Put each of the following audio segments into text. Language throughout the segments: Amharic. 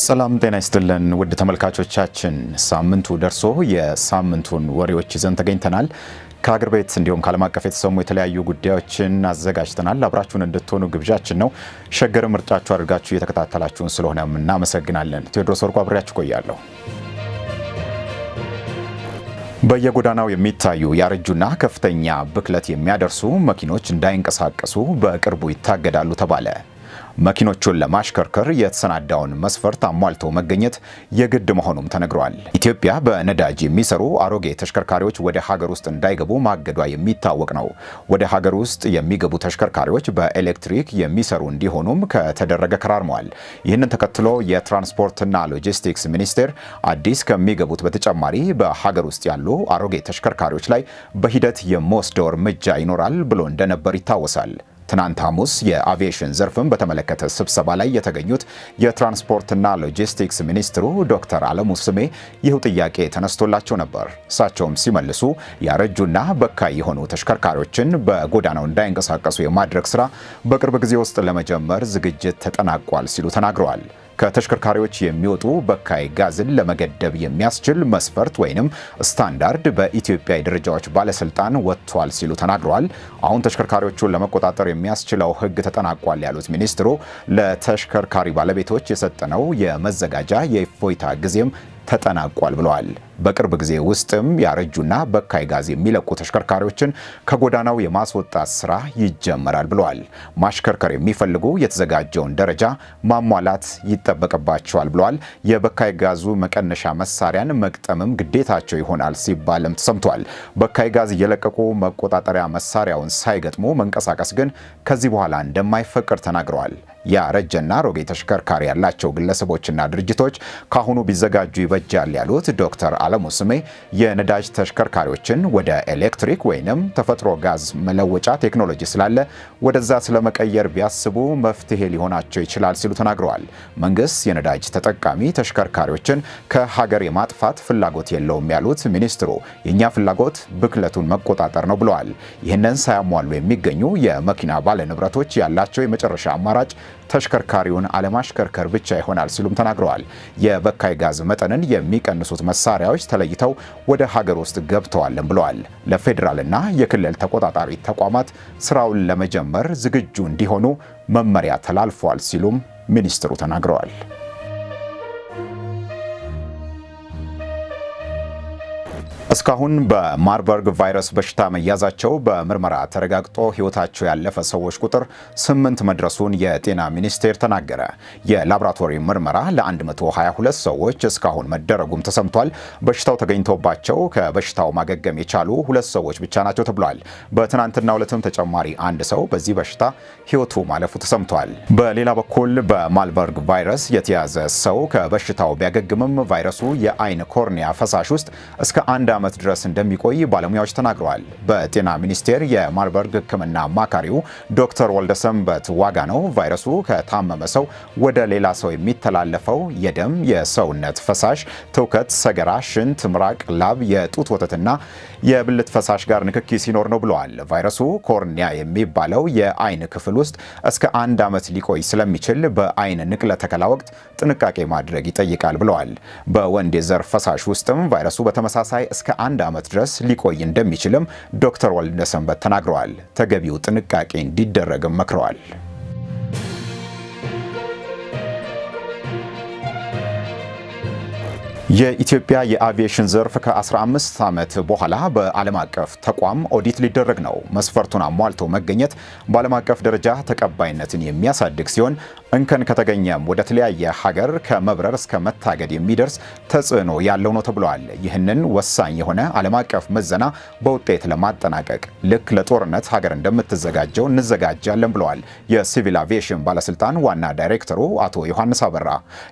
ሰላም ጤና ይስጥልን ውድ ተመልካቾቻችን፣ ሳምንቱ ደርሶ የሳምንቱን ወሬዎች ይዘን ተገኝተናል። ከሀገር ቤት እንዲሁም ከዓለም አቀፍ የተሰሙ የተለያዩ ጉዳዮችን አዘጋጅተናል። አብራችሁን እንድትሆኑ ግብዣችን ነው። ሸገር ምርጫችሁ አድርጋችሁ እየተከታተላችሁን ስለሆነ እናመሰግናለን። ቴዎድሮስ ወርቁ አብሬያችሁ ቆያለሁ። በየጎዳናው የሚታዩ ያረጁና ከፍተኛ ብክለት የሚያደርሱ መኪኖች እንዳይንቀሳቀሱ በቅርቡ ይታገዳሉ ተባለ። መኪኖቹን ለማሽከርከር የተሰናዳውን መስፈርት አሟልቶ መገኘት የግድ መሆኑም ተነግሯል። ኢትዮጵያ በነዳጅ የሚሰሩ አሮጌ ተሽከርካሪዎች ወደ ሀገር ውስጥ እንዳይገቡ ማገዷ የሚታወቅ ነው። ወደ ሀገር ውስጥ የሚገቡ ተሽከርካሪዎች በኤሌክትሪክ የሚሰሩ እንዲሆኑም ከተደረገ ከራርመዋል። ይህንን ተከትሎ የትራንስፖርትና ሎጂስቲክስ ሚኒስቴር አዲስ ከሚገቡት በተጨማሪ በሀገር ውስጥ ያሉ አሮጌ ተሽከርካሪዎች ላይ በሂደት የሚወስደው እርምጃ ይኖራል ብሎ እንደነበር ይታወሳል። ትናንት ሐሙስ የአቪዬሽን ዘርፍን በተመለከተ ስብሰባ ላይ የተገኙት የትራንስፖርትና ሎጂስቲክስ ሚኒስትሩ ዶክተር አለሙ ስሜ ይህ ጥያቄ ተነስቶላቸው ነበር። እሳቸውም ሲመልሱ ያረጁና በካይ የሆኑ ተሽከርካሪዎችን በጎዳናው እንዳይንቀሳቀሱ የማድረግ ስራ በቅርብ ጊዜ ውስጥ ለመጀመር ዝግጅት ተጠናቋል ሲሉ ተናግረዋል። ከተሽከርካሪዎች የሚወጡ በካይ ጋዝን ለመገደብ የሚያስችል መስፈርት ወይንም ስታንዳርድ በኢትዮጵያ የደረጃዎች ባለስልጣን ወጥቷል ሲሉ ተናግረዋል። አሁን ተሽከርካሪዎቹን ለመቆጣጠር የሚያስችለው ሕግ ተጠናቋል ያሉት ሚኒስትሩ ለተሽከርካሪ ባለቤቶች የሰጠነው የመዘጋጃ የእፎይታ ጊዜም ተጠናቋል ብለዋል። በቅርብ ጊዜ ውስጥም ያረጁና በካይ ጋዝ የሚለቁ ተሽከርካሪዎችን ከጎዳናው የማስወጣት ስራ ይጀመራል ብለዋል። ማሽከርከር የሚፈልጉ የተዘጋጀውን ደረጃ ማሟላት ይጠበቅባቸዋል ብለዋል። የበካይ ጋዙ መቀነሻ መሳሪያን መግጠምም ግዴታቸው ይሆናል ሲባልም ተሰምቷል። በካይ ጋዝ እየለቀቁ መቆጣጠሪያ መሳሪያውን ሳይገጥሙ መንቀሳቀስ ግን ከዚህ በኋላ እንደማይፈቀድ ተናግረዋል። ያረጀና አሮጌ ተሽከርካሪ ያላቸው ግለሰቦችና ድርጅቶች ካሁኑ ቢዘጋጁ ይበጃል ያሉት ዶክተር አለሙ ስሜ የነዳጅ ተሽከርካሪዎችን ወደ ኤሌክትሪክ ወይንም ተፈጥሮ ጋዝ መለወጫ ቴክኖሎጂ ስላለ ወደዛ ስለመቀየር ቢያስቡ መፍትሄ ሊሆናቸው ይችላል ሲሉ ተናግረዋል። መንግስት የነዳጅ ተጠቃሚ ተሽከርካሪዎችን ከሀገር የማጥፋት ፍላጎት የለውም ያሉት ሚኒስትሩ የኛ ፍላጎት ብክለቱን መቆጣጠር ነው ብለዋል። ይህንን ሳያሟሉ የሚገኙ የመኪና ባለንብረቶች ያላቸው የመጨረሻ አማራጭ ተሽከርካሪውን አለማሽከርከር ብቻ ይሆናል ሲሉም ተናግረዋል። የበካይ ጋዝ መጠንን የሚቀንሱት መሳሪያዎች ተለይተው ወደ ሀገር ውስጥ ገብተዋልም ብለዋል። ለፌዴራልና የክልል ተቆጣጣሪ ተቋማት ስራውን ለመጀመር ዝግጁ እንዲሆኑ መመሪያ ተላልፏል ሲሉም ሚኒስትሩ ተናግረዋል። እስካሁን በማርበርግ ቫይረስ በሽታ መያዛቸው በምርመራ ተረጋግጦ ሕይወታቸው ያለፈ ሰዎች ቁጥር 8 መድረሱን የጤና ሚኒስቴር ተናገረ። የላቦራቶሪ ምርመራ ለ122 ሰዎች እስካሁን መደረጉም ተሰምቷል። በሽታው ተገኝቶባቸው ከበሽታው ማገገም የቻሉ 2 ሰዎች ብቻ ናቸው ተብሏል። በትናንትናው ዕለትም ተጨማሪ አንድ ሰው በዚህ በሽታ ሕይወቱ ማለፉ ተሰምቷል። በሌላ በኩል በማርበርግ ቫይረስ የተያዘ ሰው ከበሽታው ቢያገግምም ቫይረሱ የአይን ኮርኒያ ፈሳሽ ውስጥ እስከ 1 ዓመት ድረስ እንደሚቆይ ባለሙያዎች ተናግረዋል። በጤና ሚኒስቴር የማርበርግ ሕክምና አማካሪው ዶክተር ወልደሰንበት ዋጋነው ቫይረሱ ከታመመ ሰው ወደ ሌላ ሰው የሚተላለፈው የደም፣ የሰውነት ፈሳሽ፣ ትውከት፣ ሰገራ፣ ሽንት፣ ምራቅ፣ ላብ፣ የጡት ወተትና የብልት ፈሳሽ ጋር ንክኪ ሲኖር ነው ብለዋል። ቫይረሱ ኮርኒያ የሚባለው የአይን ክፍል ውስጥ እስከ 1 ዓመት ሊቆይ ስለሚችል በአይን ንቅለ ተከላ ወቅት ጥንቃቄ ማድረግ ይጠይቃል ብለዋል። በወንድ የዘር ፈሳሽ ውስጥም ቫይረሱ በተመሳሳይ እስከ 1 ዓመት ድረስ ሊቆይ እንደሚችልም ዶክተር ወልደሰንበት ተናግረዋል። ተገቢው ጥንቃቄ እንዲደረግም መክረዋል። የኢትዮጵያ የአቪዬሽን ዘርፍ ከ15 ዓመት በኋላ በዓለም አቀፍ ተቋም ኦዲት ሊደረግ ነው። መስፈርቱን አሟልቶ መገኘት በዓለም አቀፍ ደረጃ ተቀባይነትን የሚያሳድግ ሲሆን እንከን ከተገኘም ወደ ተለያየ ሀገር ከመብረር እስከ መታገድ የሚደርስ ተጽዕኖ ያለው ነው ተብሏል። ይህንን ወሳኝ የሆነ ዓለም አቀፍ ምዘና በውጤት ለማጠናቀቅ ልክ ለጦርነት ሀገር እንደምትዘጋጀው እንዘጋጃለን ብለዋል የሲቪል አቪዬሽን ባለስልጣን ዋና ዳይሬክተሩ አቶ ዮሐንስ አበራ።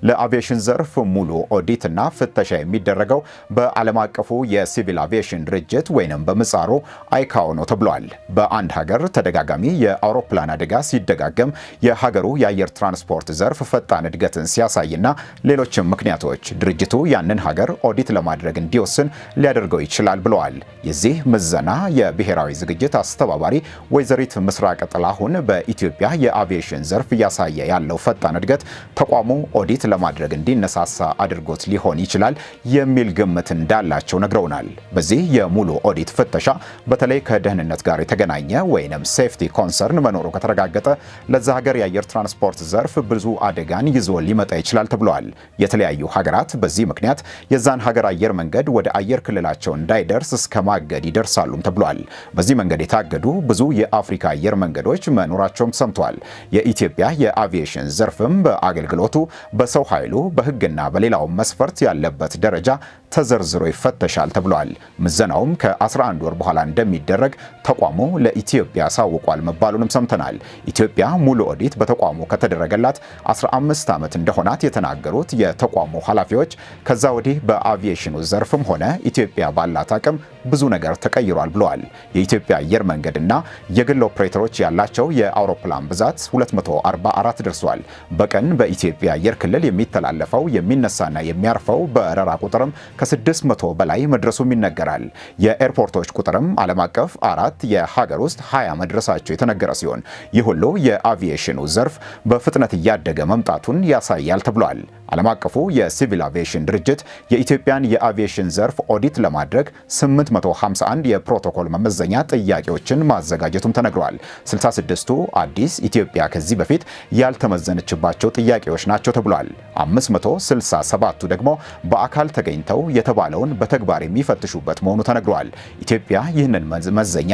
ለአቪዬሽን ዘርፍ ሙሉ ኦዲትና ፍተሻ የሚደረገው በዓለም አቀፉ የሲቪል አቪዬሽን ድርጅት ወይንም በምህጻሩ አይካኦ ነው ተብሏል። በአንድ ሀገር ተደጋጋሚ የአውሮፕላን አደጋ ሲደጋገም የሀገሩ የአየር የትራንስፖርት ዘርፍ ፈጣን እድገትን ሲያሳይና ሌሎችም ምክንያቶች ድርጅቱ ያንን ሀገር ኦዲት ለማድረግ እንዲወስን ሊያደርገው ይችላል ብለዋል። የዚህ ምዘና የብሔራዊ ዝግጅት አስተባባሪ ወይዘሪት ምስራቅ ጥላሁን በኢትዮጵያ የአቪዬሽን ዘርፍ እያሳየ ያለው ፈጣን እድገት ተቋሙ ኦዲት ለማድረግ እንዲነሳሳ አድርጎት ሊሆን ይችላል የሚል ግምት እንዳላቸው ነግረውናል። በዚህ የሙሉ ኦዲት ፍተሻ በተለይ ከደህንነት ጋር የተገናኘ ወይንም ሴፍቲ ኮንሰርን መኖሩ ከተረጋገጠ ለዛ ሀገር የአየር ትራንስፖርት ዘርፍ ብዙ አደጋን ይዞ ሊመጣ ይችላል ተብሏል። የተለያዩ ሀገራት በዚህ ምክንያት የዛን ሀገር አየር መንገድ ወደ አየር ክልላቸው እንዳይደርስ እስከ ማገድ ይደርሳሉም ተብሏል። በዚህ መንገድ የታገዱ ብዙ የአፍሪካ አየር መንገዶች መኖራቸውም ተሰምቷል። የኢትዮጵያ የአቪዬሽን ዘርፍም በአገልግሎቱ፣ በሰው ኃይሉ፣ በሕግና በሌላው መስፈርት ያለበት ደረጃ ተዘርዝሮ ይፈተሻል ተብሏል። ምዘናውም ከ11 ወር በኋላ እንደሚደረግ ተቋሙ ለኢትዮጵያ ሳውቋል መባሉንም ሰምተናል። ኢትዮጵያ ሙሉ ኦዲት በተቋሙ ከተደረገላት 15 ዓመት እንደሆናት የተናገሩት የተቋሙ ኃላፊዎች ከዛ ወዲህ በአቪዬሽኑ ዘርፍም ሆነ ኢትዮጵያ ባላት አቅም ብዙ ነገር ተቀይሯል ብለዋል። የኢትዮጵያ አየር መንገድና የግል ኦፕሬተሮች ያላቸው የአውሮፕላን ብዛት 244 ደርሷል። በቀን በኢትዮጵያ አየር ክልል የሚተላለፈው የሚነሳና የሚያርፈው በረራ ቁጥርም ከ600 በላይ መድረሱም ይነገራል። የኤርፖርቶች ቁጥርም ዓለም አቀፍ 4፣ የሀገር ውስጥ 20 መድረሳቸው የተነገረ ሲሆን ይህ ሁሉ የአቪዬሽኑ ዘርፍ በፍጥነት እያደገ መምጣቱን ያሳያል ተብሏል። ዓለም አቀፉ የሲቪል አቪዬሽን ድርጅት የኢትዮጵያን የአቪዬሽን ዘርፍ ኦዲት ለማድረግ 851 የፕሮቶኮል መመዘኛ ጥያቄዎችን ማዘጋጀቱም ተነግሯል። 66ቱ አዲስ ኢትዮጵያ ከዚህ በፊት ያልተመዘነችባቸው ጥያቄዎች ናቸው ተብሏል። 567ቱ ደግሞ በአካል ተገኝተው የተባለውን በተግባር የሚፈትሹበት መሆኑ ተነግሯል። ኢትዮጵያ ይህንን መመዘኛ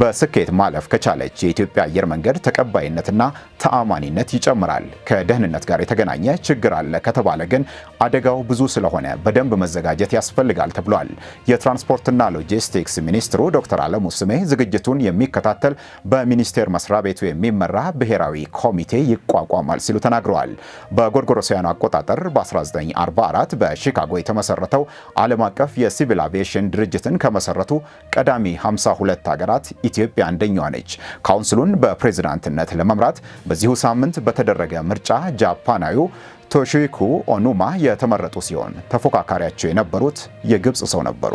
በስኬት ማለፍ ከቻለች የኢትዮጵያ አየር መንገድ ተቀባይነትና ተአማኒነት ይጨምራል። ከደህንነት ጋር የተገናኘ ችግር አለ ከተባለ ግን አደጋው ብዙ ስለሆነ በደንብ መዘጋጀት ያስፈልጋል ተብሏል። የትራንስፖርትና ሎጂስቲክስ ሚኒስትሩ ዶክተር አለሙ ስሜ ዝግጅቱን የሚከታተል በሚኒስቴር መስሪያ ቤቱ የሚመራ ብሔራዊ ኮሚቴ ይቋቋማል ሲሉ ተናግረዋል። በጎርጎሮሳውያኑ አቆጣጠር በ1944 በሺካጎ የተመሰረተው ዓለም አቀፍ የሲቪል አቪዬሽን ድርጅትን ከመሰረቱ ቀዳሚ 52 ሀገራት ኢትዮጵያ አንደኛዋ ነች። ካውንስሉን በፕሬዝዳንትነት ለመምራት በዚሁ ሳምንት በተደረገ ምርጫ ጃፓናዊው ቶሺኩ ኦኑማ የተመረጡ ሲሆን ተፎካካሪያቸው የነበሩት የግብፅ ሰው ነበሩ።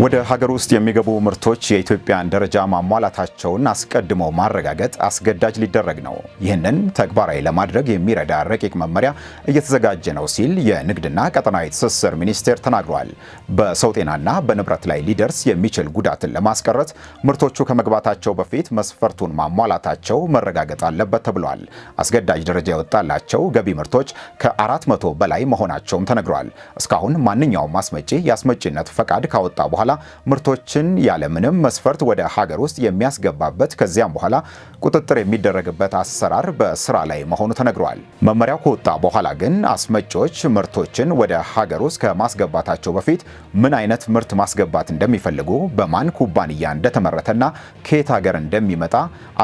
ወደ ሀገር ውስጥ የሚገቡ ምርቶች የኢትዮጵያን ደረጃ ማሟላታቸውን አስቀድሞ ማረጋገጥ አስገዳጅ ሊደረግ ነው። ይህንን ተግባራዊ ለማድረግ የሚረዳ ረቂቅ መመሪያ እየተዘጋጀ ነው ሲል የንግድና ቀጠናዊ ትስስር ሚኒስቴር ተናግሯል። በሰው ጤናና በንብረት ላይ ሊደርስ የሚችል ጉዳትን ለማስቀረት ምርቶቹ ከመግባታቸው በፊት መስፈርቱን ማሟላታቸው መረጋገጥ አለበት ተብሏል። አስገዳጅ ደረጃ የወጣላቸው ገቢ ምርቶች ከ400 በላይ መሆናቸውም ተነግሯል። እስካሁን ማንኛውም አስመጪ የአስመጪነት ፈቃድ ካወጣ በኋላ ምርቶችን ያለምንም መስፈርት ወደ ሀገር ውስጥ የሚያስገባበት ከዚያም በኋላ ቁጥጥር የሚደረግበት አሰራር በስራ ላይ መሆኑ ተነግሯል። መመሪያው ከወጣ በኋላ ግን አስመጪዎች ምርቶችን ወደ ሀገር ውስጥ ከማስገባታቸው በፊት ምን አይነት ምርት ማስገባት እንደሚፈልጉ፣ በማን ኩባንያ እንደተመረተና ከየት ሀገር እንደሚመጣ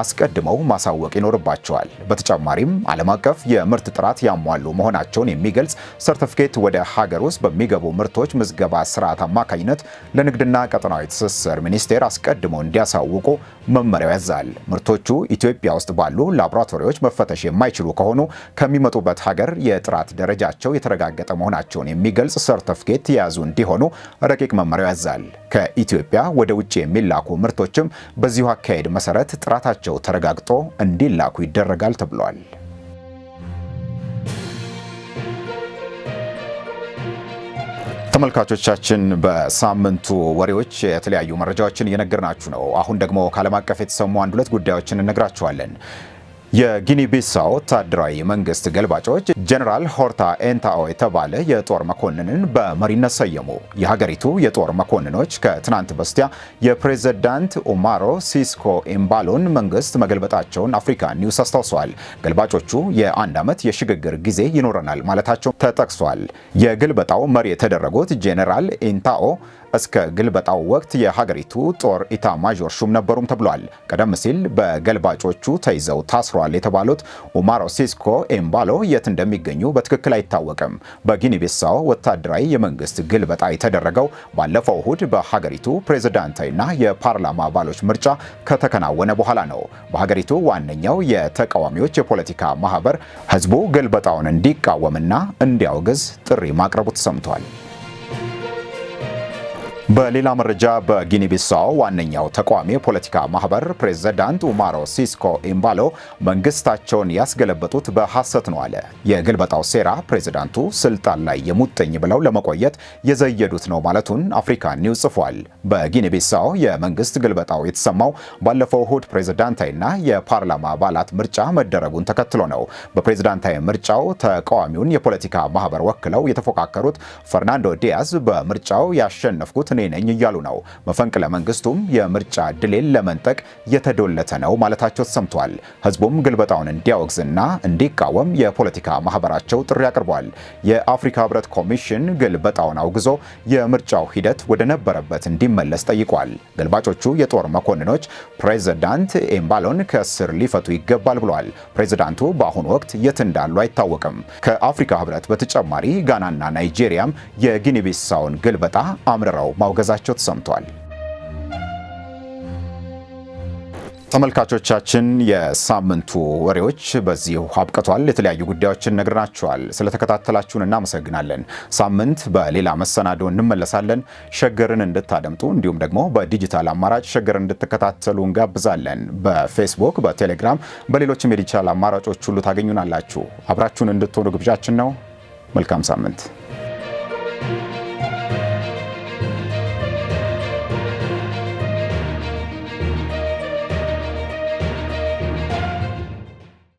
አስቀድመው ማሳወቅ ይኖርባቸዋል። በተጨማሪም ዓለም አቀፍ የምርት ጥራት ያሟሉ መሆናቸውን የሚገልጽ ሰርቲፊኬት ወደ ሀገር ውስጥ በሚገቡ ምርቶች ምዝገባ ስርዓት አማካኝነት ለንግድና ቀጠናዊ ትስስር ሚኒስቴር አስቀድሞ እንዲያሳውቁ መመሪያው ያዛል። ምርቶቹ ኢትዮጵያ ውስጥ ባሉ ላቦራቶሪዎች መፈተሽ የማይችሉ ከሆኑ ከሚመጡበት ሀገር የጥራት ደረጃቸው የተረጋገጠ መሆናቸውን የሚገልጽ ሰርቲፊኬት የያዙ እንዲሆኑ ረቂቅ መመሪያው ያዛል። ከኢትዮጵያ ወደ ውጭ የሚላኩ ምርቶችም በዚሁ አካሄድ መሰረት ጥራታቸው ተረጋግጦ እንዲላኩ ይደረጋል ተብሏል። ተመልካቾቻችን በሳምንቱ ወሬዎች የተለያዩ መረጃዎችን እየነገርናችሁ ነው። አሁን ደግሞ ከዓለም አቀፍ የተሰሙ አንድ ሁለት ጉዳዮችን እነግራችኋለን። የጊኒ ቢሳው ወታደራዊ መንግስት ገልባጮች ጀነራል ሆርታ ኤንታኦ የተባለ የጦር መኮንንን በመሪነት ሰየሙ። የሀገሪቱ የጦር መኮንኖች ከትናንት በስቲያ የፕሬዝዳንት ኡማሮ ሲስኮ ኤምባሎን መንግስት መገልበጣቸውን አፍሪካ ኒውስ አስታውሰዋል። ገልባጮቹ የ1 ዓመት የሽግግር ጊዜ ይኖረናል ማለታቸው ተጠቅሷል። የግልበጣው መሪ የተደረጉት ጀነራል ኤንታኦ እስከ ግልበጣው ወቅት የሀገሪቱ ጦር ኢታማዦር ሹም ነበሩም ተብሏል። ቀደም ሲል በገልባጮቹ ተይዘው ታስሯል ተይዘዋል የተባሉት ኡማሮ ሲስኮ ኤምባሎ የት እንደሚገኙ በትክክል አይታወቅም። በጊኒ ቢሳው ወታደራዊ የመንግስት ግልበጣ የተደረገው ባለፈው እሁድ በሀገሪቱ ፕሬዝዳንታዊና የፓርላማ አባሎች ምርጫ ከተከናወነ በኋላ ነው። በሀገሪቱ ዋነኛው የተቃዋሚዎች የፖለቲካ ማህበር ህዝቡ ግልበጣውን እንዲቃወምና እንዲያወግዝ ጥሪ ማቅረቡ ተሰምቷል። በሌላ መረጃ በጊኒ ቢሳው ዋነኛው ተቃዋሚ የፖለቲካ ማህበር ፕሬዝዳንት ኡማሮ ሲስኮ ኤምባሎ መንግስታቸውን ያስገለበጡት በሐሰት ነው አለ። የግልበጣው ሴራ ፕሬዝዳንቱ ስልጣን ላይ የሙጥኝ ብለው ለመቆየት የዘየዱት ነው ማለቱን አፍሪካ ኒውስ ጽፏል። በጊኒ ቢሳው የመንግስት ግልበጣው የተሰማው ባለፈው እሁድ ፕሬዝዳንታዊና የፓርላማ አባላት ምርጫ መደረጉን ተከትሎ ነው። በፕሬዝዳንታዊ ምርጫው ተቃዋሚውን የፖለቲካ ማህበር ወክለው የተፎካከሩት ፈርናንዶ ዲያዝ በምርጫው ያሸነፍኩት እኔ ነኝ እያሉ ነው። መፈንቅለ መንግስቱም የምርጫ ድሌን ለመንጠቅ የተዶለተ ነው ማለታቸው ተሰምቷል። ህዝቡም ግልበጣውን እንዲያወግዝና እንዲቃወም የፖለቲካ ማህበራቸው ጥሪ አቅርቧል። የአፍሪካ ህብረት ኮሚሽን ግልበጣውን አውግዞ የምርጫው ሂደት ወደ ነበረበት እንዲመለስ ጠይቋል። ገልባጮቹ የጦር መኮንኖች ፕሬዝዳንት ኤምባሎን ከእስር ሊፈቱ ይገባል ብሏል። ፕሬዝዳንቱ በአሁኑ ወቅት የት እንዳሉ አይታወቅም። ከአፍሪካ ህብረት በተጨማሪ ጋናና ናይጄሪያም የጊኒ ቢሳውን ግልበጣ አምርረው ማውገዛቸው ተሰምቷል። ተመልካቾቻችን የሳምንቱ ወሬዎች በዚሁ አብቅቷል። የተለያዩ ጉዳዮችን ነግረናችኋል። ስለተከታተላችሁን እናመሰግናለን። ሳምንት በሌላ መሰናዶ እንመለሳለን። ሸገርን እንድታደምጡ እንዲሁም ደግሞ በዲጂታል አማራጭ ሸገርን እንድትከታተሉ እንጋብዛለን። በፌስቡክ፣ በቴሌግራም፣ በሌሎችም የዲጂታል አማራጮች ሁሉ ታገኙናላችሁ። አብራችሁን እንድትሆኑ ግብዣችን ነው። መልካም ሳምንት።